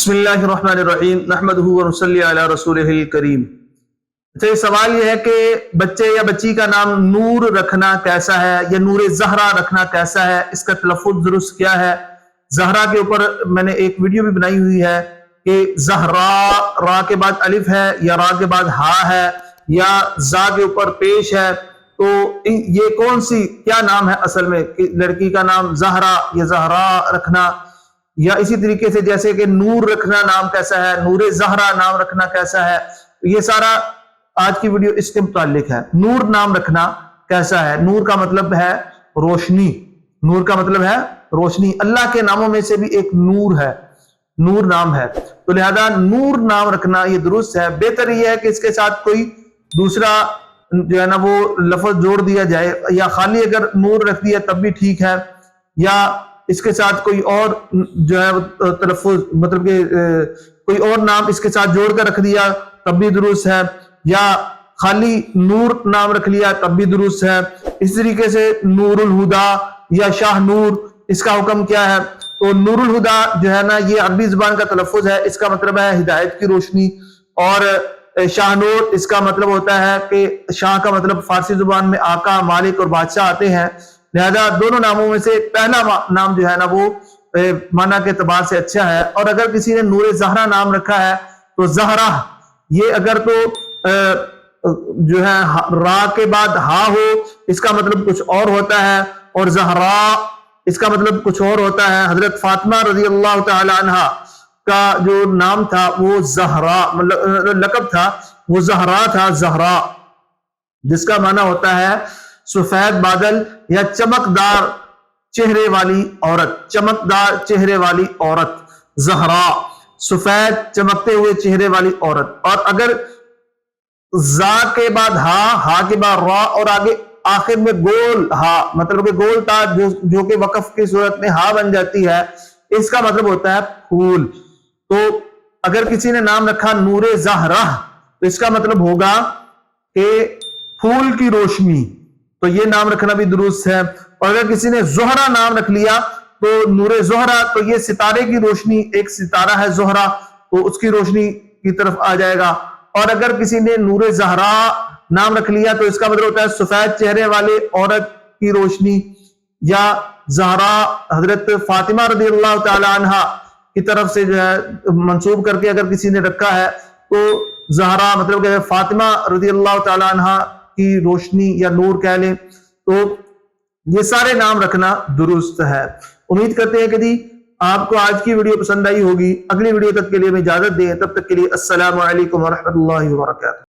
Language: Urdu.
بسم اللہ الرحمن الرحیم نحمدہ ونصلی علی رسولہ الکریم۔ اچھا، یہ سوال یہ ہے کہ بچے یا بچی کا نام نور رکھنا کیسا ہے یا نور زہرا رکھنا کیسا ہے، اس کا تلفظ درست کیا ہے؟ زہرا کے اوپر میں نے ایک ویڈیو بھی بنائی ہوئی ہے کہ زہرا را کے بعد الف ہے یا را کے بعد ہا ہے یا زا کے اوپر پیش ہے، تو یہ کون سی کیا نام ہے اصل میں، کہ لڑکی کا نام زہرا یا زہرا رکھنا، یا اسی طریقے سے جیسے کہ نور رکھنا نام کیسا ہے، نور زہرا نام رکھنا کیسا ہے، یہ سارا آج کی ویڈیو اس کے متعلق ہے۔ نور نام رکھنا کیسا ہے؟ نور کا مطلب ہے روشنی، نور کا مطلب ہے روشنی، اللہ کے ناموں میں سے بھی ایک نور ہے، نور نام ہے، تو لہذا نور نام رکھنا یہ درست ہے۔ بہتر یہ ہے کہ اس کے ساتھ کوئی دوسرا جو ہے نا وہ لفظ جوڑ دیا جائے، یا خالی اگر نور رکھ دیا تب بھی ٹھیک ہے، یا اس کے ساتھ کوئی اور جو ہے تلفظ مطلب کہ کوئی اور نام اس کے ساتھ جوڑ کر رکھ دیا تب بھی درست ہے، یا خالی نور نام رکھ لیا تب بھی درست ہے۔ اس طریقے سے نور الہدا یا شاہ نور، اس کا حکم کیا ہے؟ تو نور الہدا جو ہے نا یہ عربی زبان کا تلفظ ہے، اس کا مطلب ہے ہدایت کی روشنی، اور شاہ نور اس کا مطلب ہوتا ہے کہ شاہ کا مطلب فارسی زبان میں آقا، مالک اور بادشاہ آتے ہیں، لہذا دونوں ناموں میں سے پہلا نام جو ہے نا وہ معنی کے اعتبار سے اچھا ہے۔ اور اگر کسی نے نور زہرا نام رکھا ہے تو زہرا، یہ اگر تو جو ہے را کے بعد ہا ہو، اس کا مطلب کچھ اور ہوتا ہے، اور زہرا اس کا مطلب کچھ اور ہوتا ہے۔ حضرت فاطمہ رضی اللہ تعالی عنہ کا جو نام تھا وہ زہرا، مطلب لقب تھا وہ زہرا تھا، زہرا جس کا معنی ہوتا ہے سفید بادل یا چمکدار چہرے والی عورت، چمکدار چہرے والی عورت، زہرا سفید چمکتے ہوئے چہرے والی عورت۔ اور اگر زا کے بعد ہا، ہا کے بعد را، اور آگے آخر میں گول ہا، مطلب کہ گول تا جو کہ وقف کی صورت میں ہا بن جاتی ہے، اس کا مطلب ہوتا ہے پھول۔ تو اگر کسی نے نام رکھا نور زہرا تو اس کا مطلب ہوگا کہ پھول کی روشنی، تو یہ نام رکھنا بھی درست ہے۔ اور اگر کسی نے زہرا نام رکھ لیا تو نور زہرا، تو یہ ستارے کی روشنی، ایک ستارہ ہے زہرا، تو اس کی روشنی کی طرف آ جائے گا۔ اور اگر کسی نے نور زہرا نام رکھ لیا تو اس کا مطلب ہوتا ہے سفید چہرے والے عورت کی روشنی، یا زہرا حضرت فاطمہ رضی اللہ تعالی عنہ کی طرف سے جو ہے منسوب کر کے اگر کسی نے رکھا ہے تو زہرا مطلب کہ فاطمہ رضی اللہ تعالی عنہ کی روشنی یا نور کہہ لیں، تو یہ سارے نام رکھنا درست ہے۔ امید کرتے ہیں کہ جی آپ کو آج کی ویڈیو پسند آئی ہوگی۔ اگلی ویڈیو تک کے لیے ہمیں اجازت دیں، تب تک کے لیے السلام علیکم ورحمۃ اللہ وبرکاتہ۔